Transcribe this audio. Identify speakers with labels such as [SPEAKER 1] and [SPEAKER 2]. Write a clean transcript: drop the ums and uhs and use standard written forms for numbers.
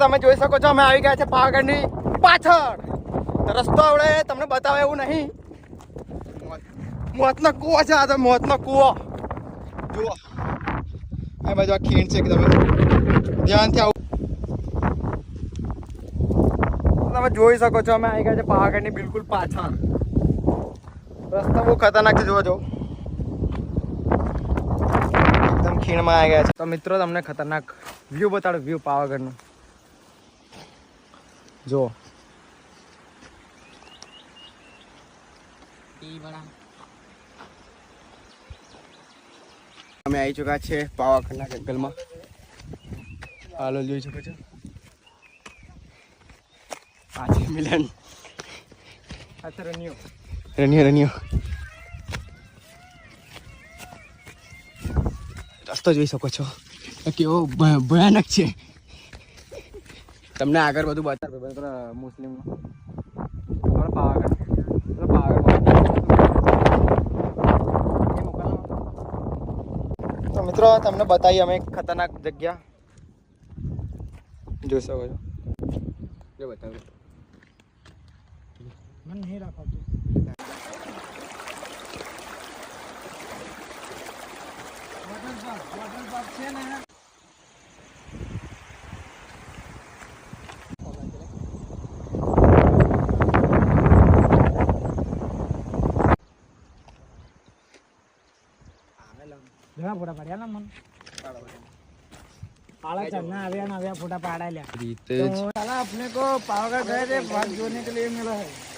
[SPEAKER 1] તમે જોઈ શકો છો અમે આવી ગયા છે પાવાગઢની પાછળ. રસ્તો આવડે તમને બતાવે એવું નહીં. મોતનો કૂવો છે આ તો મોતનો કૂવો. જુઓ આ બાજુ આ ખીણ છે કે તમે ધ્યાનથી આવું. તમે જોઈ શકો છો અમે આવી ગયા છે પાવાગઢની બિલકુલ પાછળ. રસ્તો બહુ ખતરનાક છે. જોવો જો એકદમ ખીણમાં આવી ગયા છે. તો મિત્રો તમને ખતરનાક વ્યૂ બતાડો. વ્યૂ પાવાગઢનું જો. અમે આવી ચુક્યા છે પાવાગઢના જંગલમાં. હાલો જોઈ શકો છો આ છે મિલન. આ છે રનિયો રનિયો. રસ્તો જોઈ શકો છો કેવો ભયાનક છે. તમને આગળ બધું બતાવે મુસ્લિમ પાવાગઢ. તો મિત્રો તમને બતાવીએ અમે ખતરનાક જગ્યા જોઈ શકો છો. જો બતાવ્યું મને નહીં રાખો. વોટર પાર્ક છે ને ઘણા ફોટા પાડ્યા ને મન आला चलना अभी फोटा पहाड़ा लिया। अपने को पावागढ़ गए थे, बात जोड़ने के लिए मिला है।